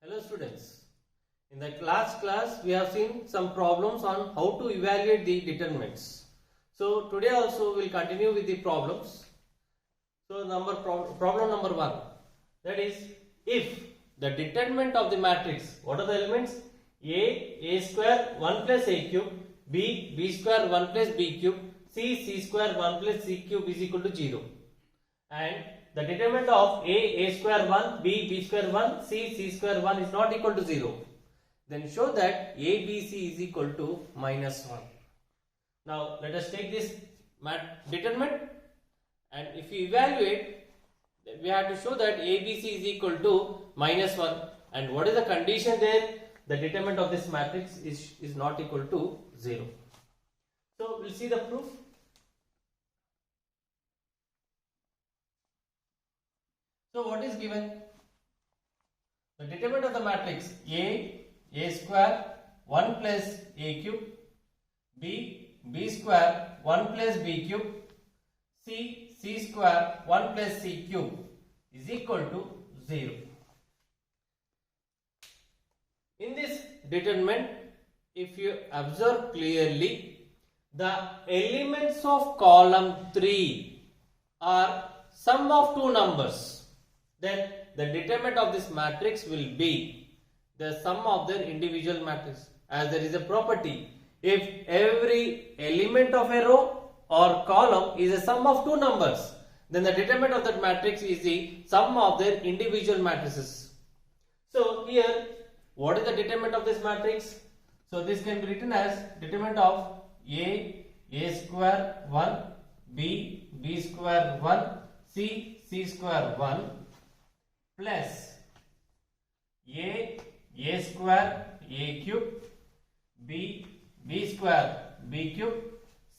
Hello students, in the class we have seen some problems on how to evaluate the determinants. So today also we will continue with the problems. So problem number 1, that is, if the determinant of the matrix, what are the elements? A square 1 plus a cube, b square 1 plus b cube, c square 1 plus c cube is equal to 0, and the determinant of a square 1, b square 1, c square 1 is not equal to 0, then show that ABC is equal to -1. Now let us take this determinant, and if you evaluate, we have to show that ABC is equal to -1, and what is the condition there? The determinant of this matrix is not equal to 0. So we'll see the proof. So what is given? The determinant of the matrix a square 1 plus a cube, b square 1 plus b cube, c square 1 plus c cube is equal to 0. In this determinant, if you observe clearly, the elements of column 3 are sum of two numbers. Then the determinant of this matrix will be the sum of their individual matrices, as there is a property. If every element of a row or column is a sum of two numbers, then the determinant of that matrix is the sum of their individual matrices. So here, what is the determinant of this matrix? So this can be written as determinant of a square 1, b square 1, c square 1 plus a square a cube, b square b cube,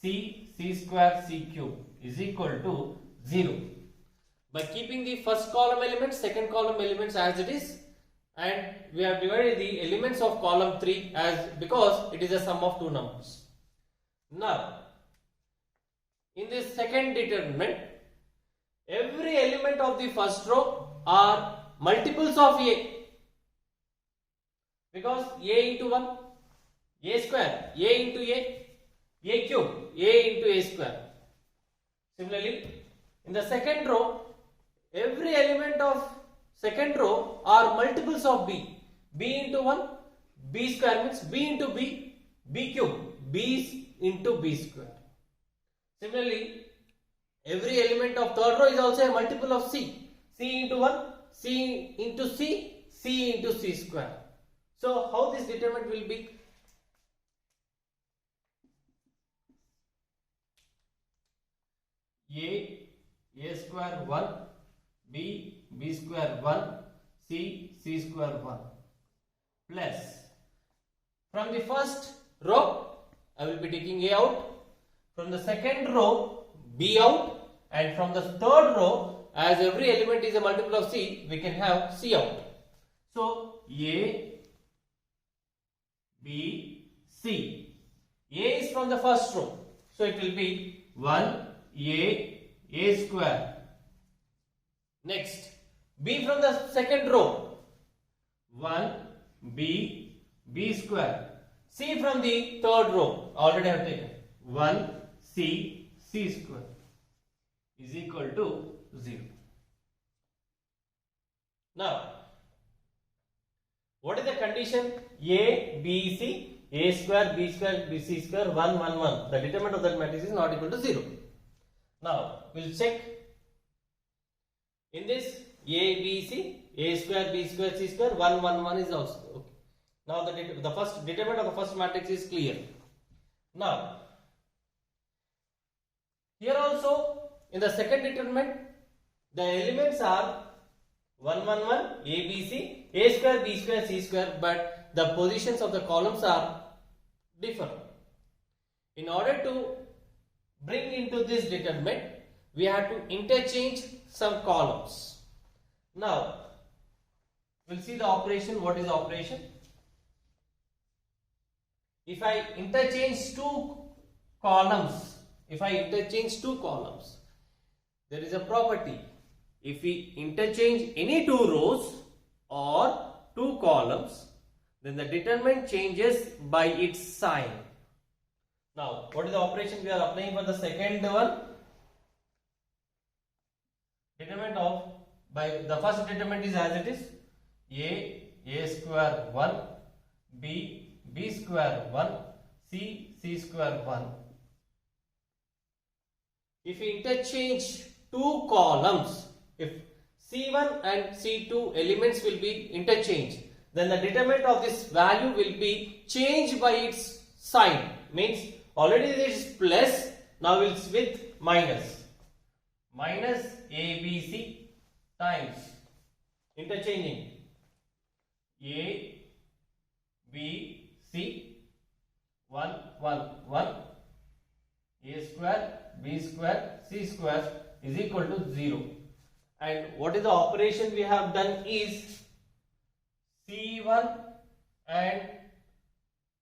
c square c cube is equal to 0. By keeping the first column elements, second column elements as it is, and we have divided the elements of column 3 as, because it is a sum of two numbers. Now, in this second determinant, every element of the first row are multiples of a, because a into 1, a square, a into a cube, a into a square. Similarly, in the second row, every element of second row are multiples of b into 1, b square means b into b cube, b into b square. Similarly, every element of third row is also a multiple of c into 1, c into c into c square. So how this determinant will be? A square 1, b square 1, c square 1 plus, from the first row I will be taking a out, from the second row b out, and from the third row, as every element is a multiple of c, we can have c out. So a, b, c. A is from the first row, so it will be 1 a square. Next, b from the second row, 1 b square. C from the third row, already I have taken, 1 c square is equal to 0. Now, what is the condition? A, B, C, A square, B C square, 1, 1, 1. The determinant of that matrix is not equal to 0. Now, we will check. In this A, B, C, A square, B square, C square, 1, 1, 1 is also okay. Now the first determinant of the first matrix is clear. Now, here also in the second determinant, the elements are 1, 1, 1, A, B, C, A square, B square, C square, but the positions of the columns are different. In order to bring into this determinant, we have to interchange some columns. Now, we'll see the operation. What is the operation? If I interchange two columns, there is a property. If we interchange any two rows or two columns, columns, then the determinant changes by its sign. Now, what is the operation we are applying for the second one? Determinant of, by the first determinant is as it is, a square 1, b square 1, c square 1. If we interchange two columns, if C1 and C2 elements will be interchanged, then the determinant of this value will be changed by its sign. Means already this is plus, now it's with minus. Minus ABC times interchanging A, B, C 1, 1, 1, A square, B square, C square is equal to 0. And what is the operation we have done is C1 and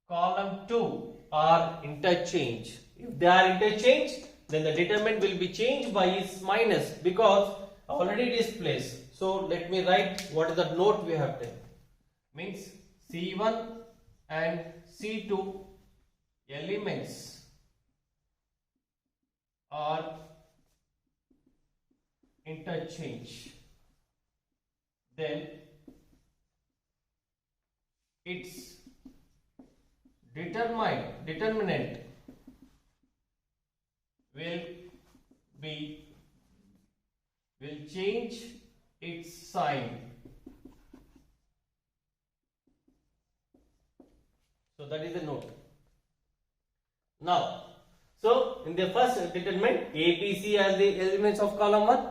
column 2 are interchanged. If they are interchanged, then the determinant will be changed by its minus because already it is placed. So let me write what is the note we have done. Means C1 and C2 elements are interchange, then its determinant will change its sign. So that is the note. Now, so in the first determinant, A, B, C are the elements of column 1.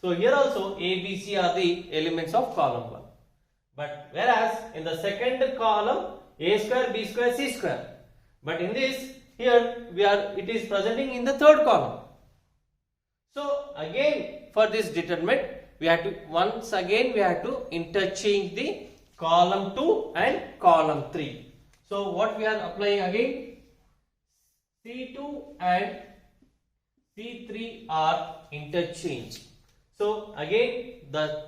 So here also A, B, C are the elements of column 1. But whereas in the second column, A square, B square, C square. But in this, here it is presenting in the third column. So again for this determinant, we have to interchange the column 2 and column 3. So what we are applying again? C2 and C3 are interchanged. So again the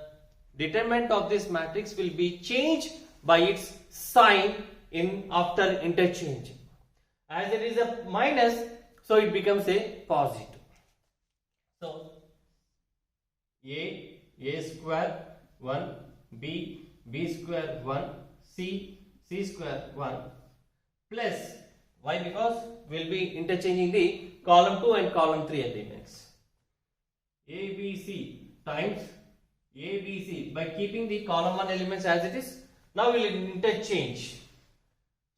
determinant of this matrix will be changed by its sign in after interchanging. As there is a minus, so it becomes a positive. So A square 1, B square 1, C square 1 plus, why? Because we will be interchanging the column 2 and column 3 elements. ABC times ABC by keeping the column 1 elements as it is. Now we will interchange.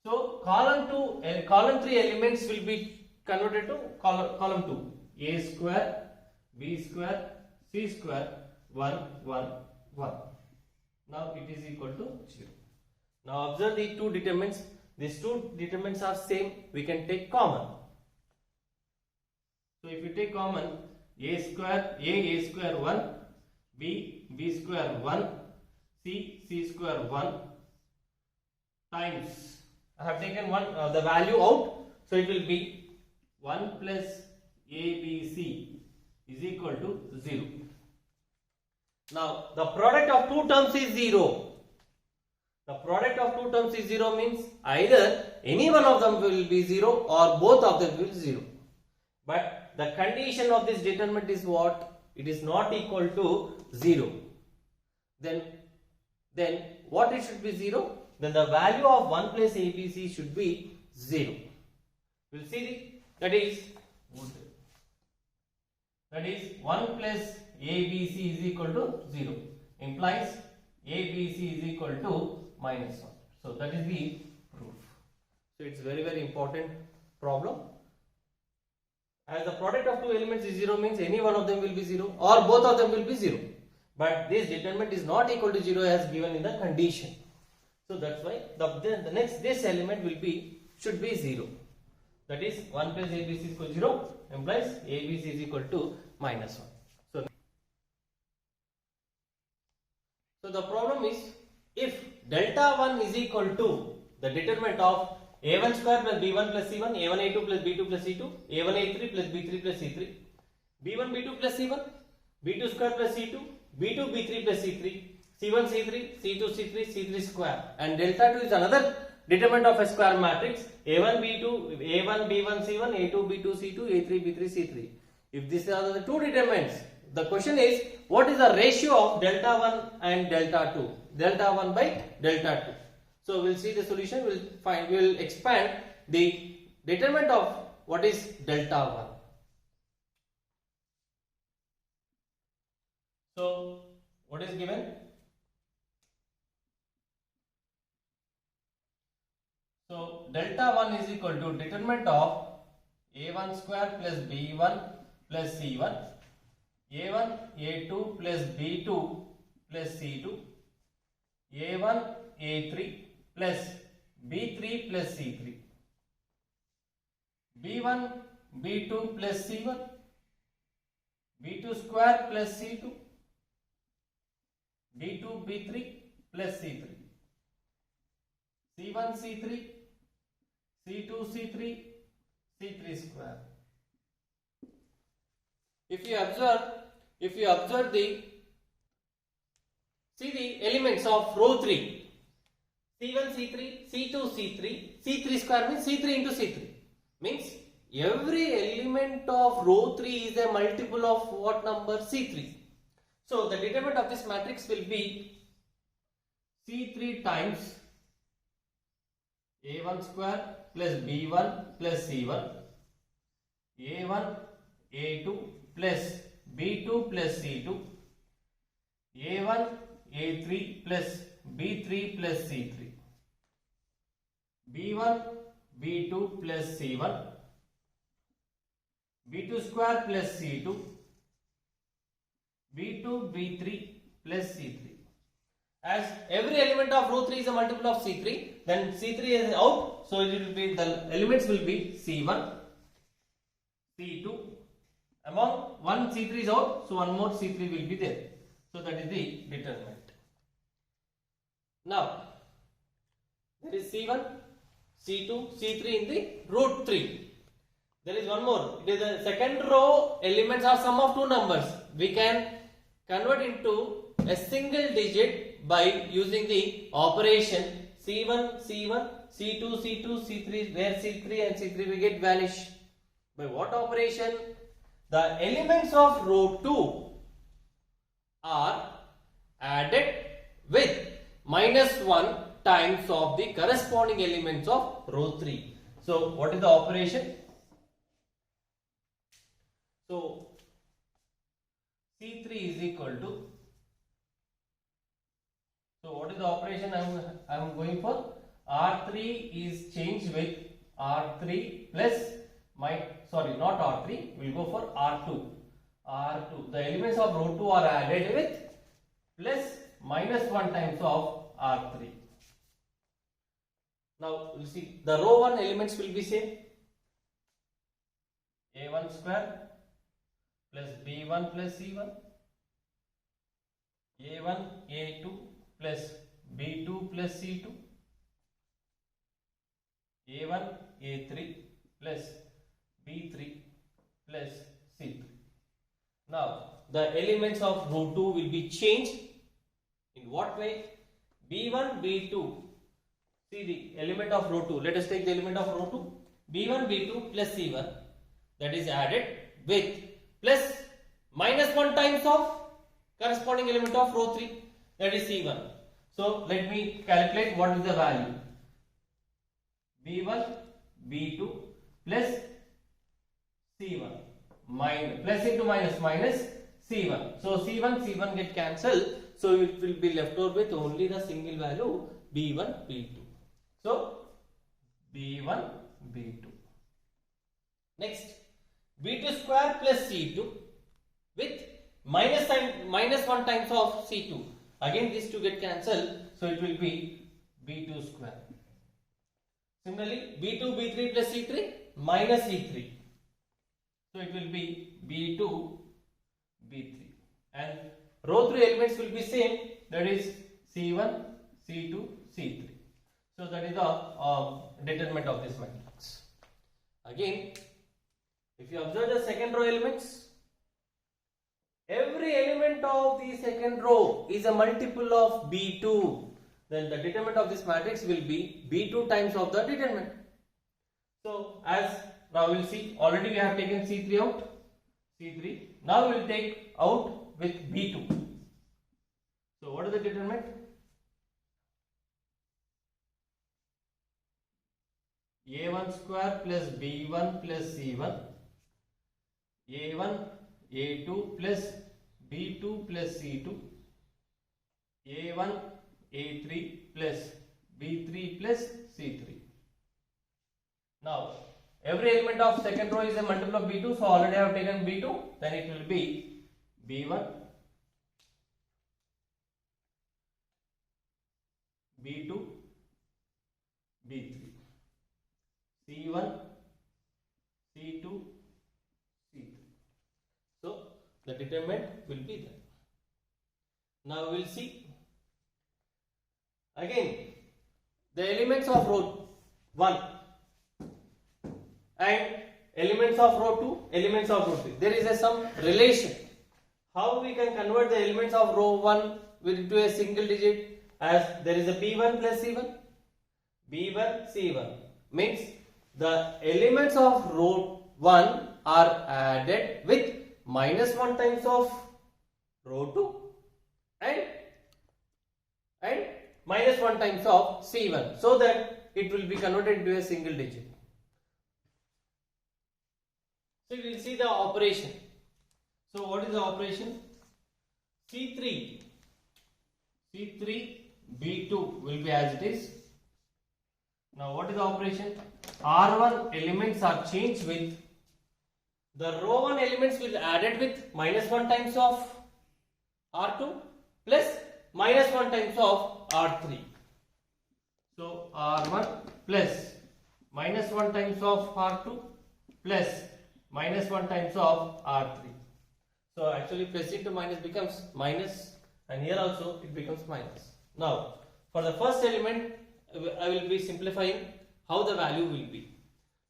So column 3 elements will be converted to column 2. A square, B square, C square 1, 1, 1. Now it is equal to 0. Now observe the two determinants. These two determinants are same. We can take common. So if you take common, A square 1, B square 1, C square 1 times, I have taken the value out, so it will be 1 plus ABC is equal to 0. Now the product of two terms is 0. The product of two terms is 0 means either any one of them will be 0 or both of them will be 0. But the condition of this determinant is what? It is not equal to 0. Then what it should be 0? Then the value of 1 plus ABC should be 0. We will see that is 1 plus ABC is equal to 0. Implies ABC is equal to minus 1. So that is the proof. So it's very important problem. As the product of two elements is 0 means any one of them will be 0 or both of them will be 0. But this determinant is not equal to 0 as given in the condition. So that's why this element should be 0. That is 1 plus ABC is equal to 0 implies ABC is equal to minus 1. So the problem is, if delta 1 is equal to the determinant of a1 square plus b1 plus c1, a1 a2 plus b2 plus c2, a1 a3 plus b3 plus c3, b1 b2 plus c1, b2 square plus c2, b2 b3 plus c3, C1, C3, C2, C3, C3 square, and delta 2 is another determinant of a square matrix A1, B2, A1, B1, C1, A2, B2, C2, A3, B3, C3. If these are the two determinants, the question is what is the ratio of delta 1 and delta 2? Delta 1 by delta 2. So we'll see the solution. We'll expand the determinant of what is delta 1. So what is given? So delta 1 is equal to determinant of A1 square plus B1 plus C1, A1, A2 plus B2 plus C2, A1, A3 plus B3 plus C3, B1, B2 plus C1, B2 square plus C2, B2, B3 plus C3, C1, C3, C2, C3, C3 square. If you observe the elements of row 3, C1, C3, C2, C3, C3 square means C3 into C3 means every element of row 3 is a multiple of what number? C3. So the determinant of this matrix will be C3 times A1 square plus B1 plus C1, A1, A2 plus B2 plus C2, A1, A3 plus B3 plus C3, B1, B2 plus C1, B2 square plus C2, B2, B3 plus C3. As every element of row 3 is a multiple of C3, then C3 is out, so it will be, the elements will be C1, C2. Among one C3 is out, so one more C3 will be there. So that is the determinant. Now there is C1, C2, C3 in the root 3. There is one more. It is the second row elements are sum of two numbers. We can convert into a single digit by using the operation C1, C1, C2, C2, C3, where C3 and C3 will get vanish. By what operation? The elements of row 2 are added with -1 times of the corresponding elements of row 3. So what is the operation? So C3 is equal to, so what is the operation I am going for? R3 is changed with R3 plus not R3, we will go for R2. R2, the elements of row 2 are added with plus -1 times of R3. Now you see the row 1 elements will be same. A1 square plus B1 plus C1, A1, A2 plus B2 plus C2, A1, A3 plus B3 plus C3. Now the elements of row 2 will be changed. In what way? B1, B2. See the element of row 2. Let us take the element of row 2. B1, B2 plus C1, that is added with plus -1 times of corresponding element of row 3, that is C1. So let me calculate what is the value. B1, B2 plus C1 plus into minus C1. So C1 get cancelled. So it will be left over with only the single value B1, B2. So B1, B2. Next, B2 square plus C2 with -1 times of C2. Again these two get cancelled. So it will be B2 square. Similarly, B2, B3 plus C3 minus C3. So it will be B2, B3. And row 3 elements will be same, that is C1, C2, C3. So that is the determinant of this matrix. Again, if you observe the second row elements every element of the second row is a multiple of B2, then the determinant of this matrix will be B2 times of the determinant. So as now we will see, already we have taken C3 out, C3. Now we will take out with B2. So what is the determinant? A1 square plus B1 plus C1, A1, A2 plus B2 plus C2, A1, A3 plus B3 plus C3. Now every element of second row is a multiple of B2, so already I have taken B2, then it will be B1, B2, B3, C1, C2, C3. So the determinant will be there. Now we will see again the elements of row 1 and elements of row 2, elements of row 3. There is some relation. How we can convert the elements of row 1 into a single digit, as there is a B1 plus C1, B1 C1 means the elements of row 1 are added with -1 times of row 2 and -1 times of C1, so that it will be converted into a single digit. So we will see the operation. So what is the operation? C3 B2 will be as it is. Now what is the operation? R1 elements are changed with the row 1 elements will be added with -1 times of R2 plus -1 times of R3. So R1 plus -1 times of R2 plus -1 times of R3. So actually plus into minus becomes minus, and here also it becomes minus. Now for the first element I will be simplifying how the value will be.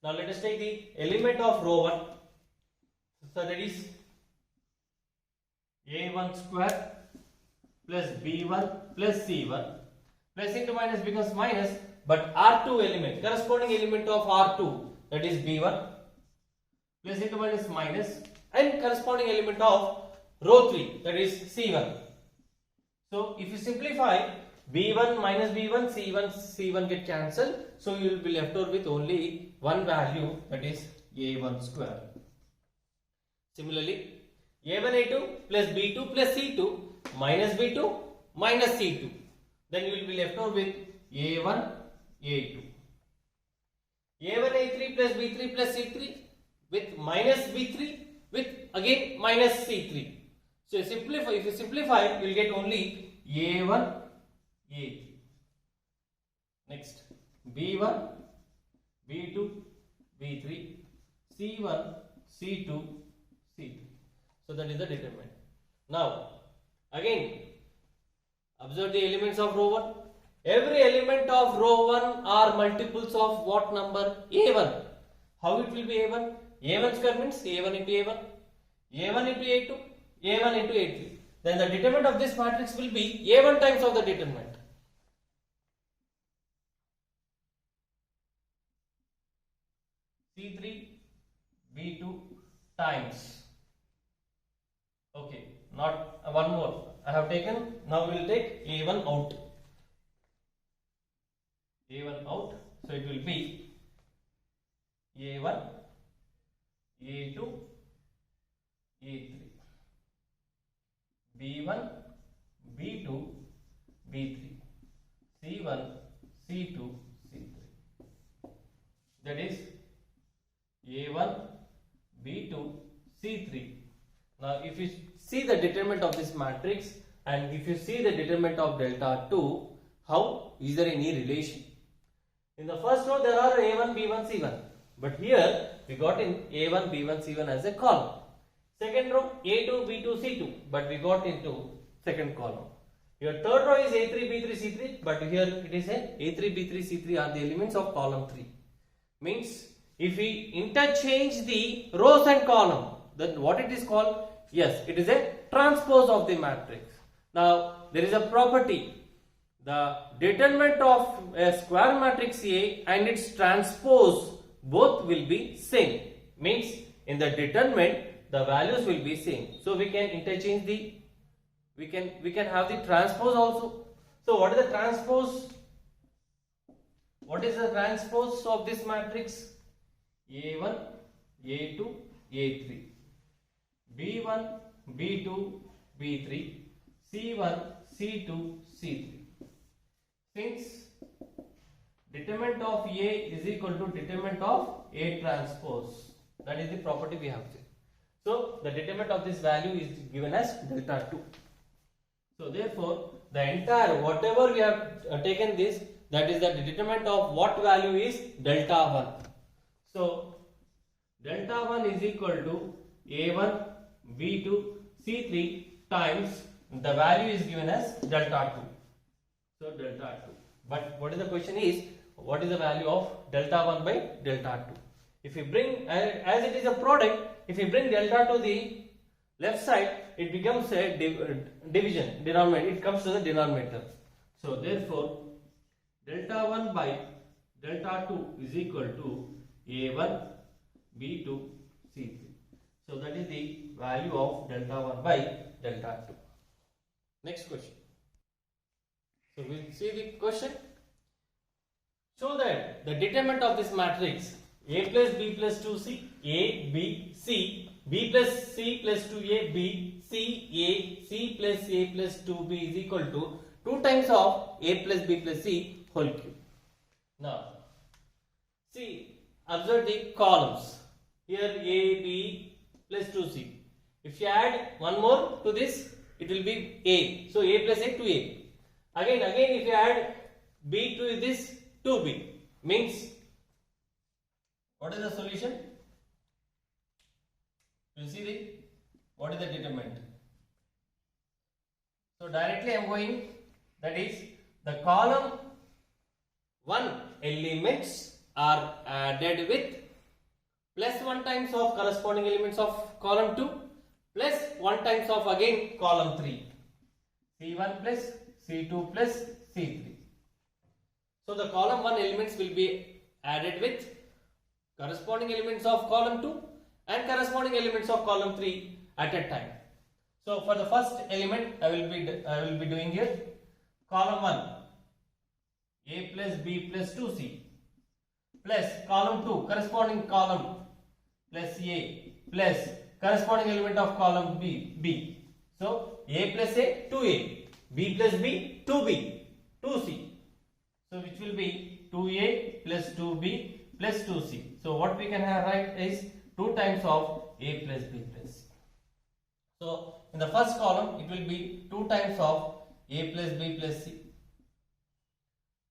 Now let us take the element of row 1. So that is A1 square plus B1 plus C1. Plus into minus becomes minus, but R2 element, corresponding element of R2, that is B1, plus into minus minus, and corresponding element of row 3, that is C1. So if you simplify, B1 minus B1, C1 get cancelled, so you will be left over with only one value, that is A1 square. Similarly, A1 A2 plus B2 plus C2 minus B2 minus C2, then you will be left over with A1 A2. A1 A3 plus B3 plus C3 with minus B3 with again minus C3. So simplify, if you simplify, you will get only A1 A3. Next, B1 B2 B3 C1 C2 C3. So that is the determinant. Now again observe the elements of row 1. Every element of row 1 are multiples of what number? A1. How it will be A1? A1 square means A1 into A1, A1 into A2, A1 into A3. Then the determinant of this matrix will be A1 times of the determinant. C3 B2 times. Okay, not one more. I have taken, now we will take A1 out. A1 out, so it will be A1, A2, A3, B1, B2, B3, C1, C2, C3. That is A1, B2, C3. Now if you see the determinant of this matrix and if you see the determinant of delta 2, how is there any relation? In the first row there are A1, B1, C1, but here we got in A1, B1, C1 as a column. Second row A2, B2, C2, but we got into second column. Your third row is A3, B3, C3, but here it is a A3, B3, C3 are the elements of column 3. Means if we interchange the rows and column, then what it is called? Yes, it is a transpose of the matrix. Now, there is a property. The determinant of a square matrix A and its transpose both will be same. Means in the determinant the values will be same. So we can interchange the we can have the transpose also. So what is the transpose? What is the transpose of this matrix? A1, A2, A3, B1, B2, B3, C1, C2, C3. Since determinant of A is equal to determinant of A transpose, that is the property we have here. So the determinant of this value is given as delta 2. So therefore the entire whatever we have taken this, that is the determinant of what value is delta 1. So delta 1 is equal to A1, B2, C3 times the value is given as delta 2. So delta 2. But what is the question is, what is the value of delta 1 by delta 2? If we bring, as it is a product, if we bring delta to the left side, it becomes a division, denominator, it comes to the denominator. So therefore, delta 1 by delta 2 is equal to A1, B2, C3. So that is the value of delta 1 by delta 2. Next question. So we will see the question. Show that the determinant of this matrix A plus B plus 2C, A, B, C, B plus C plus 2A, B, C, A, C plus A plus 2B is equal to 2 times of A plus B plus C whole cube. Now, see, observe the columns. Here A, B plus 2C. If you add one more to this, it will be A. So A plus A, 2A. Again, if you add B to this, 2B. Means, what is the solution? You see what is the determinant? So directly I am going, that is the column 1 elements are added with plus 1 times of corresponding elements of column 2 plus 1 times of again column 3. C1 plus C2 plus C3. So the column 1 elements will be added with corresponding elements of column 2 and corresponding elements of column 3 at a time. So for the first element I will be doing here column 1 A plus B plus 2C plus column 2 corresponding column plus A plus corresponding element of column B. So A plus A, 2A, B plus B, 2B, 2C. So which will be 2A plus 2B plus 2C. So what we can have write is 2 times of A plus B plus C. So in the first column it will be 2 times of A plus B plus C.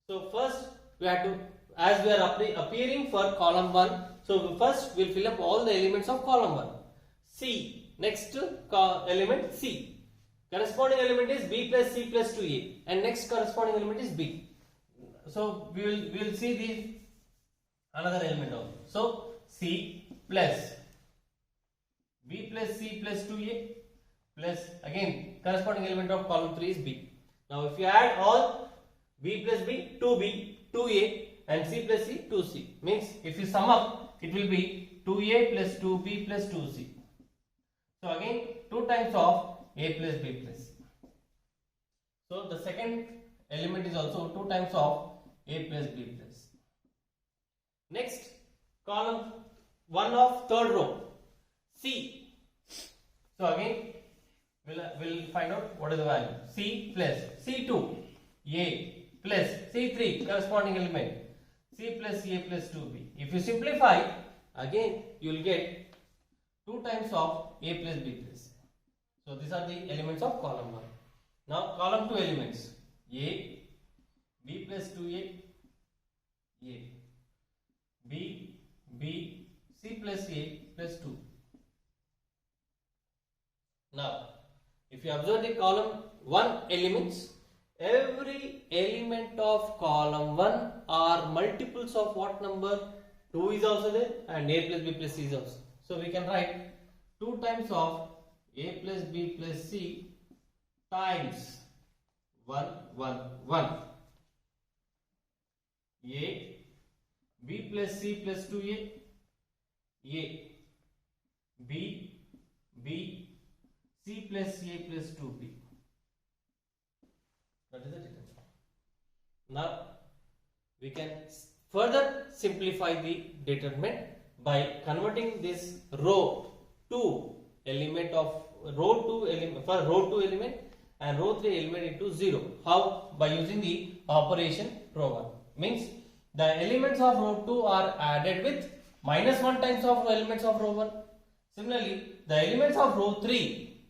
So first we have to, as we are appearing for column 1, so first we will fill up all the elements of column 1. C, next element C. Corresponding element is B plus C plus 2A and next corresponding element is B. So we will see the another element also. So C plus B plus C plus 2A plus again corresponding element of column 3 is B. Now if you add all B plus B, 2B, 2A and C plus C, 2C. Means if you sum up it will be 2A plus 2B plus 2C. So again 2 times of A plus B plus C. So the second element is also 2 times of A plus B plus C. Next column 1 of third row C. So again we'll find out what is the value. C plus C2 A plus C3 corresponding element C plus A plus 2B. If you simplify again you will get 2 times of A plus B plus C. So these are the elements of column 1. Now column 2 elements A, B plus 2A, A, B, B, C plus A plus 2. Now if you observe the column 1 elements, every element of column 1 are multiples of what number? 2 is also there and A plus B plus C is also. So we can write 2 times of A plus B plus C times 1, 1, 1. A, B plus C plus 2A, B, C plus A plus 2B. That is the determinant. Now we can further simplify the determinant by converting this row 2 element of row 2 element for row 2 element and row 3 element into 0. How? By using the operation row 1. Means the elements of row 2 are added with minus 1 times of elements of row 1. Similarly, the elements of row 3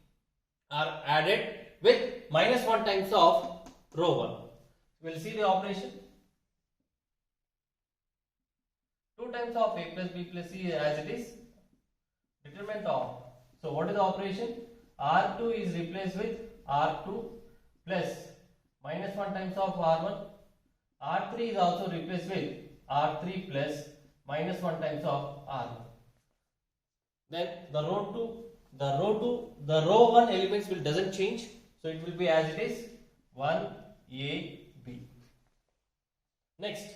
are added with minus 1 times of row 1. We will see the operation. 2 times of A plus B plus C as it is. Determinant of. So what is the operation? R2 is replaced with R2 plus minus 1 times of R1. R3 is also replaced with R3 plus minus 1 times of R1. Then the row 1 elements doesn't change. So it will be as it is 1A B. Next,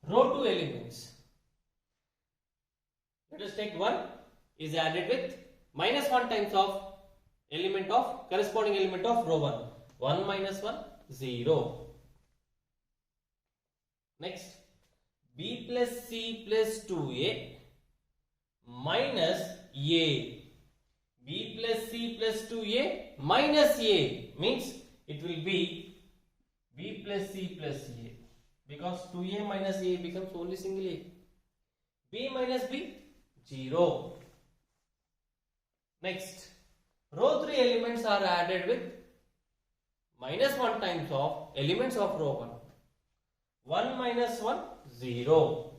row 2 elements. Let us take 1 is added with minus 1 times of element of corresponding element of row 1. 1 minus 1, 0. Next, B plus C plus 2A minus A. B plus C plus 2A minus A means it will be B plus C plus A, because 2A minus A becomes only single A. B minus B, 0. Next, row 3 elements are added with minus 1 times of elements of row 1. 1 minus 1, 0.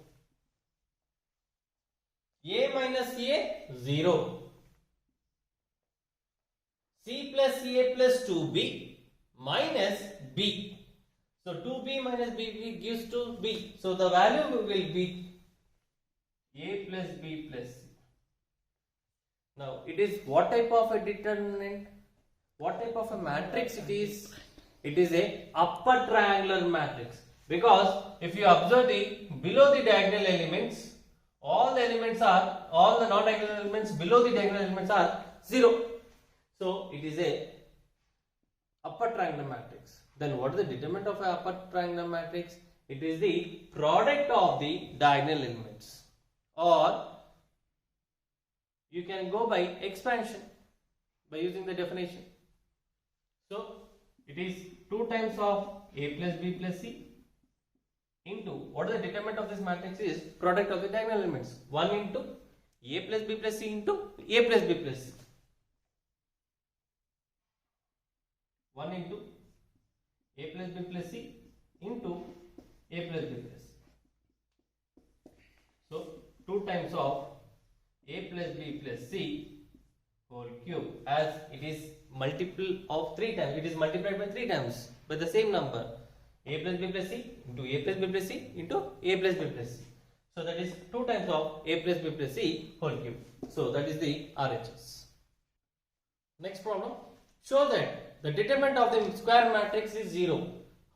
A minus A, 0. C plus A plus 2B minus B. So 2B minus B gives 2B. So the value will be A plus B plus C. Now it is what type of a determinant? What type of a matrix it is? It is a upper triangular matrix. Because if you observe the below the diagonal elements, all the non-diagonal elements below the diagonal elements are 0. So it is a upper triangular matrix. Then what is the determinant of an upper triangular matrix? It is the product of the diagonal elements, or you can go by expansion by using the definition. So it is 2 times of A plus B plus C into, what is the determinant of this matrix is product of the diagonal elements, 1 into A plus B plus C into A plus B plus C. 1 into A plus B plus C into A plus B plus C. So 2 times of A plus B plus C whole cube, as it is multiple of 3 times, it is multiplied by 3 times by the same number, A plus B plus C into A plus B plus C into A plus B plus C. So that is 2 times of A plus B plus C whole cube. So that is the RHS. Next problem. Show that the determinant of the square matrix is 0.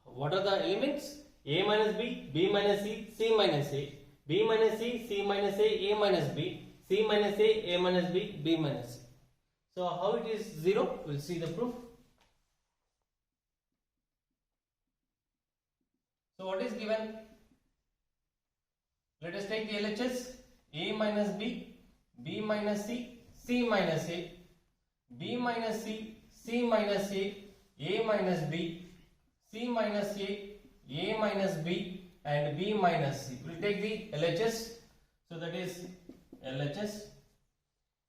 What are the elements? A minus B, B minus C, C minus A, B minus C, C minus A, A minus B, C minus A, A minus B, B minus C. So how it is 0? We will see the proof. So what is given? Let us take the LHS. A minus B, B minus C, C minus A, B minus C, C minus A minus B, C minus A minus B, and B minus C. We will take the LHS. So that is LHS.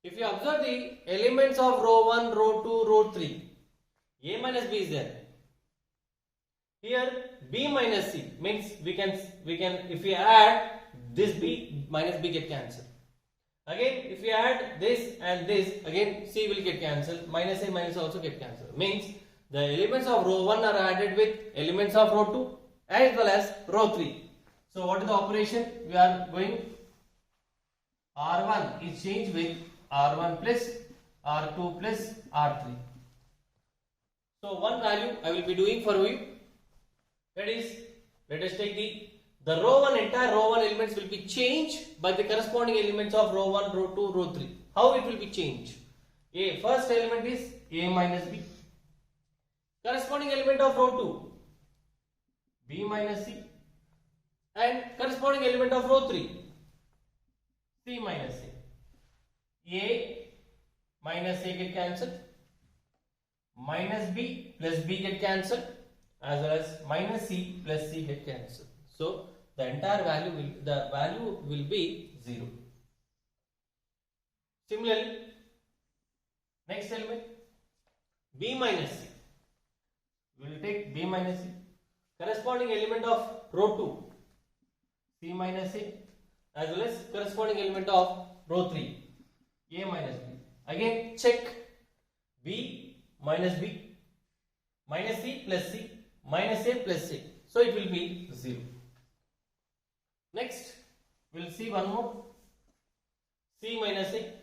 If you observe the elements of row 1, row 2, row 3, A minus B is there. Here B minus C means we can if we add this B minus B get cancelled. Again if we add this and this, again C will get cancelled, minus A minus also get cancelled. Means the elements of row 1 are added with elements of row 2 as well as row 3. So what is the operation? We are going, R1 is changed with R1 plus R2 plus R3. So one value I will be doing for you. That is, let us take the row 1, entire row 1 elements will be changed by the corresponding elements of row 1, row 2, row 3. How it will be changed? First element is A minus B. Corresponding element of row 2, B minus C. And corresponding element of row 3, C minus A. A minus A get cancelled. Minus B plus B get cancelled, as well as minus C plus C get cancelled. So the entire value will be 0. Similarly, next element B minus C. We will take B minus C. Corresponding element of row 2, C minus A, as well as corresponding element of row 3, A minus B. Again check B minus B, minus C plus C, minus A plus A. So it will be 0. Next, we will see one more. C minus A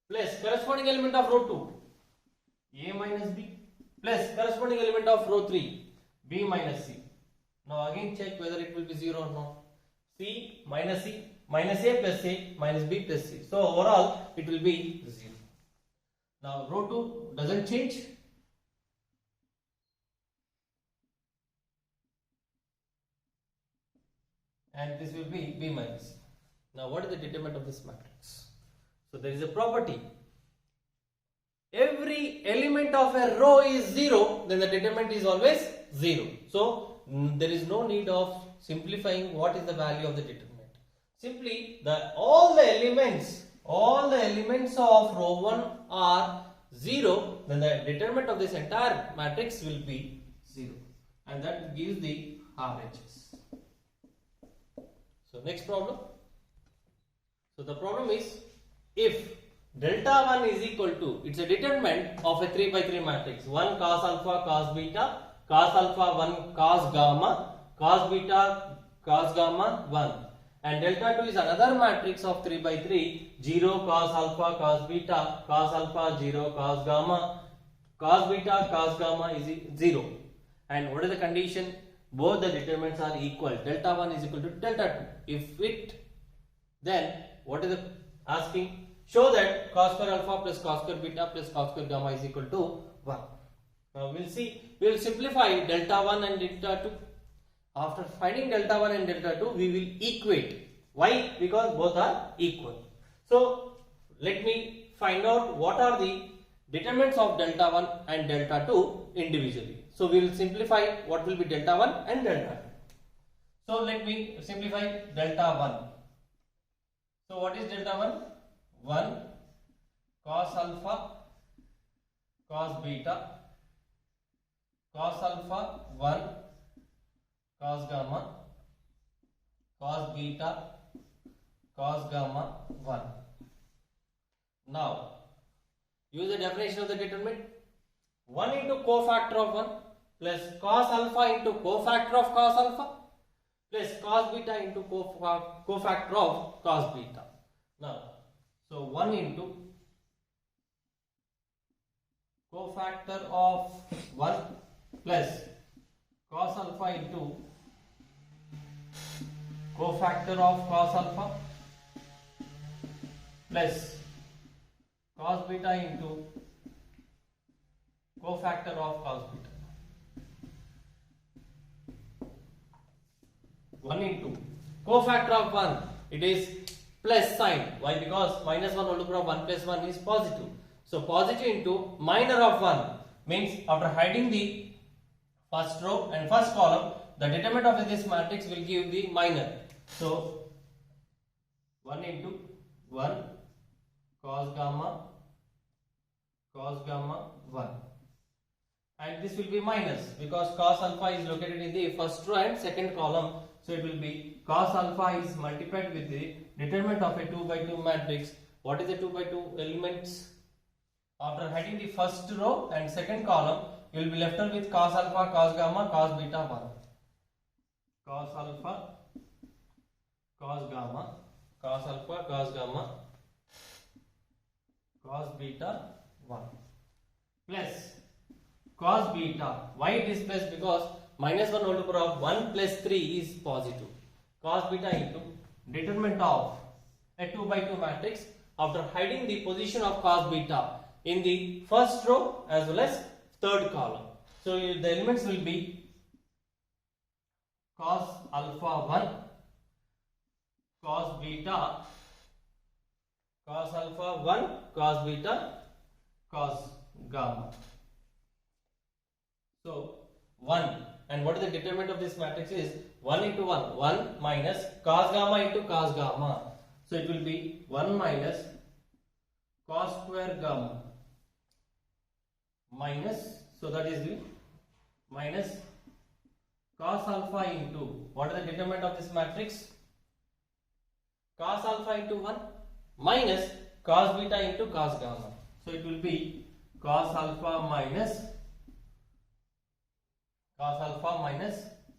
plus corresponding element of row 2, A minus B, plus corresponding element of row 3, B minus C. Now again check whether it will be 0 or not. C, minus A plus A, minus B plus C. So overall it will be 0. Now row 2 doesn't change. And this will be B minus C. Now what is the determinant of this matrix? So there is a property. Every element of a row is 0, then the determinant is always 0. So there is no need of simplifying what is the value of the determinant. Simply all the elements of row 1 are 0, then the determinant of this entire matrix will be 0, and that gives the RHS. So next problem. So the problem is, if delta 1 is equal to, it's a determinant of a 3 by 3 matrix, 1 cos alpha cos beta, cos alpha 1 cos gamma, cos beta cos gamma 1, and delta 2 is another matrix of 3 by 3, 0 cos alpha cos beta, cos alpha 0 cos gamma, cos beta cos gamma is 0. And what is the condition? Both the determinants are equal. Delta 1 is equal to delta 2. If it, then what is the asking? Show that cos square alpha plus cos square beta plus cos square gamma is equal to 1. Now we'll see, we will simplify delta 1 and delta 2. After finding delta 1 and delta 2, we will equate. Why? Because both are equal. So let me find out what are the determinants of delta 1 and delta 2 individually. So we will simplify what will be delta 1 and delta 2. So let me simplify delta 1. So what is delta 1? 1 cos alpha cos beta cos alpha 1 cos gamma cos beta cos gamma 1. Now use the definition of the determinant. 1 into cofactor of 1 plus cos alpha into cofactor of cos alpha plus cos beta into cofactor of cos beta. Now, so 1 into cofactor of 1 plus cos alpha into cofactor of cos alpha plus cos beta into cofactor of cos beta. 1 into cofactor of 1, it is plus sign. Why? Because minus 1 whole power of 1 plus 1 is positive. So positive into minor of 1 means after hiding the first row and first column, the determinant of this matrix will give the minor. So 1 into 1 cos gamma 1, and this will be minus because cos alpha is located in the first row and second column. So it will be cos alpha is multiplied with the determinant of a 2 by 2 matrix. What is the 2 by 2 elements? After hiding the first row and second column, you will be left with cos alpha, cos gamma, cos beta 1. Cos alpha, cos gamma, cos alpha, cos gamma, cos beta 1 plus cos beta. Why it is plus? Because minus 1 whole to the power of 1 plus 3 is positive. Cos beta into determinant of a 2 by 2 matrix after hiding the position of cos beta in the first row as well as third column. So the elements will be cos alpha 1, cos beta, cos alpha 1, cos beta, cos gamma. So 1, and what is the determinant of this matrix is 1 into 1, 1 minus cos gamma into cos gamma. So it will be 1 minus cos square gamma minus, so that is the minus cos alpha into, what is the determinant of this matrix? Cos alpha into 1 minus cos beta into cos gamma. So it will be cos alpha minus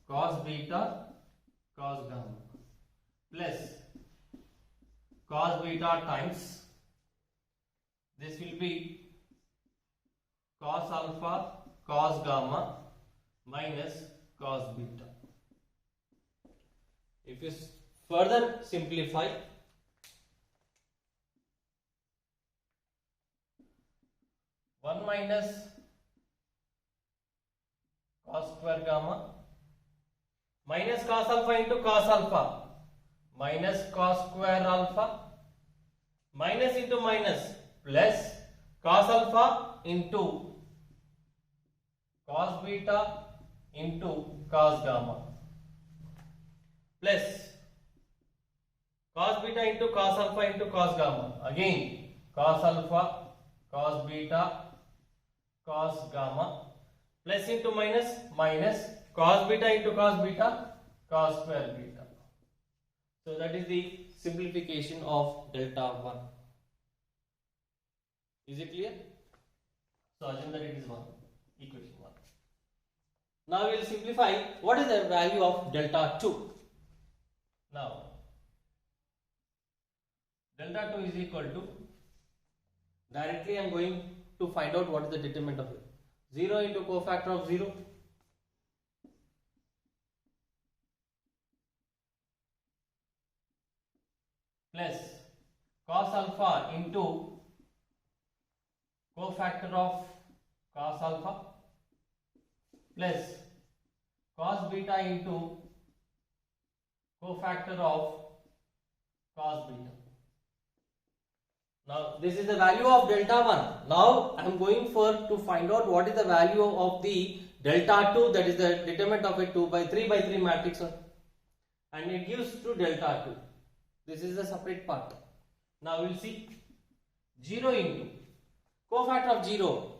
cos beta cos gamma plus cos beta times, this will be cos alpha cos gamma minus cos beta. If you further simplify, 1 minus cos square gamma minus cos alpha into cos alpha minus cos square alpha minus into minus plus cos alpha into cos beta into cos gamma plus cos beta into cos alpha into cos gamma, again cos alpha cos beta cos gamma plus into minus minus cos beta into cos beta cos square beta. So that is the simplification of delta 1. Is it clear? So assume that it is 1, equation 1. Now we will simplify what is the value of delta 2. Now delta 2 is equal to, directly I am going to find out what is the determinant of it. 0 into cofactor of 0 plus cos alpha into cofactor of cos alpha plus cos beta into cofactor of cos beta. Now this is the value of delta 1. Now I am going to find out what is the value of the delta 2, that is the determinant of a 2 by 3 by 3 matrix, and it gives to delta 2. This is the separate part. Now we will see 0 into cofactor of 0.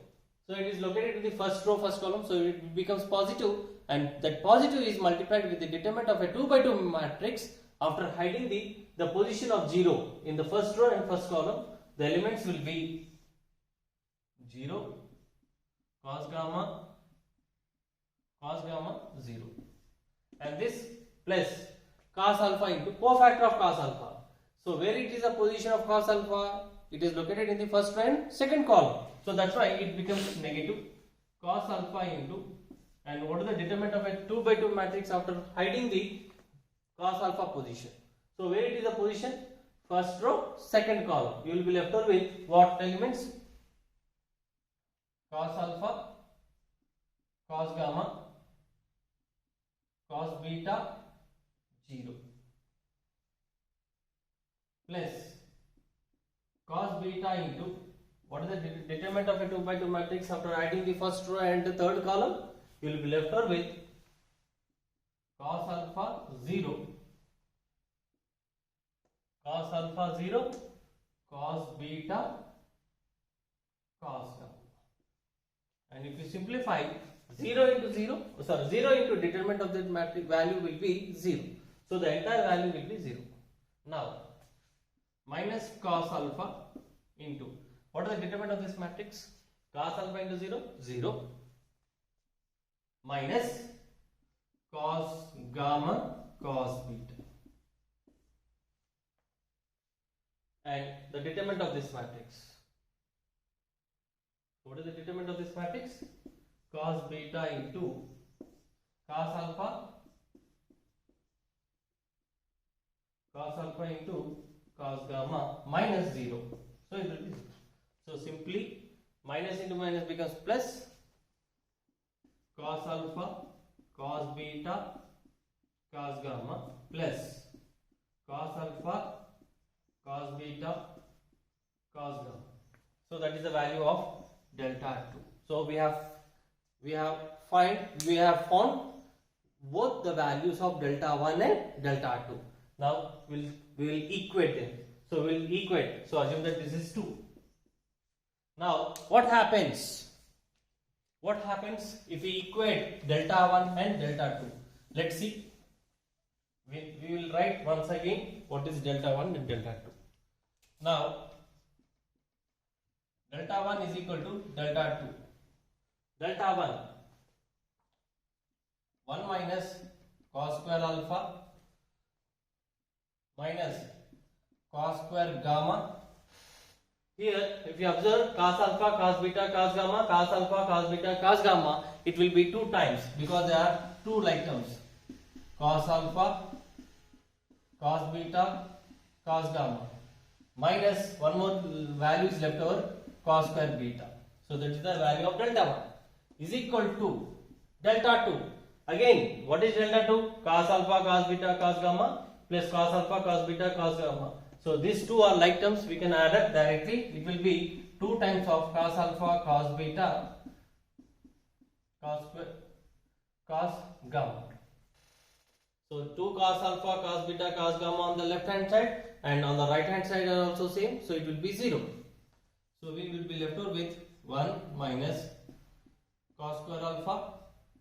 So it is located in the first row, first column, so it becomes positive, and that positive is multiplied with the determinant of a 2 by 2 matrix after hiding the position of 0 in the first row and first column. The elements will be 0, cos gamma, 0, and this plus cos alpha into cofactor of cos alpha. So where it is a position of cos alpha, it is located in the first and second column. So that's why it becomes negative cos alpha into, and what is the determinant of a 2 by 2 matrix after hiding the cos alpha position. So where it is a position, first row, second column. You will be left over with what elements? Cos alpha, cos gamma, cos beta, 0 plus cos beta into, what is the determinant of a 2 by 2 matrix after adding the first row and the third column? You will be left over with cos alpha 0, cos alpha 0, cos beta, cos gamma. And if you simplify, 0 into determinant of that matrix value will be 0. So the entire value will be 0. Now minus cos alpha into, what is the determinant of this matrix? Cos alpha into 0, 0, minus cos gamma, cos beta, and the determinant of this matrix So what is the determinant of this matrix? Cos beta into cos alpha into cos gamma minus 0. So it will be 0. So simply minus into minus becomes plus. Cos alpha, cos beta, cos gamma plus cos alpha, cos beta, cos gamma. So that is the value of delta 2. So we have found both the values of delta 1 and delta 2. Now we will equate them. So we will equate. So assume that this is 2. Now what happens? What happens if we equate delta 1 and delta 2? Let's see. We will write once again what is delta 1 and delta 2. Now delta 1 is equal to delta 2. Delta 1 minus cos square alpha minus cos square gamma. Here, if you observe cos alpha, cos beta, cos gamma, cos alpha, cos beta, cos gamma, it will be 2 times because there are 2 like terms. Cos alpha, cos beta, cos gamma, minus one more value is left over, cos square beta. So that is the value of delta 1 is equal to delta 2. Again, what is delta 2? Cos alpha, cos beta, cos gamma plus cos alpha, cos beta, cos gamma. So these 2 are like terms, we can add up directly. It will be 2 times of cos alpha, cos beta, cos square, cos gamma. So 2 cos alpha, cos beta, cos gamma on the left hand side, and on the right hand side are also same. So it will be 0. So we will be left over with 1 minus cos square alpha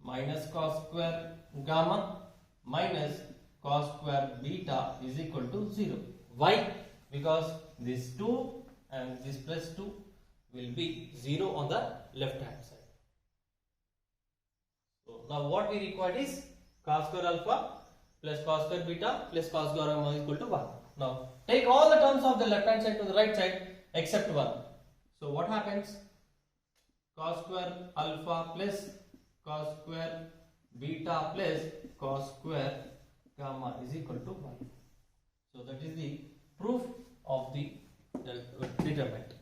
minus cos square gamma minus cos square beta is equal to 0. Why? Because this 2 and this plus 2 will be 0 on the left hand side. So now what we require is cos square alpha plus cos square beta plus cos gamma is equal to 1. Now take all the terms of the left hand side to the right side except 1. So what happens? Cos square alpha plus cos square beta plus cos square gamma is equal to 1. So that is the proof of the determinant.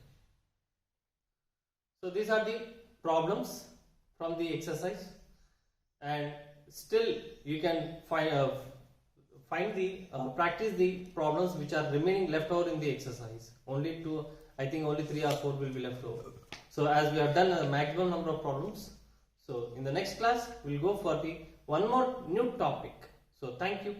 So these are the problems from the exercise, and still you can practice the problems which are remaining left over in the exercise. Only 2, I think only 3 or 4 will be left over. So as we have done a maximum number of problems, so in the next class we will go for the one more new topic. So thank you.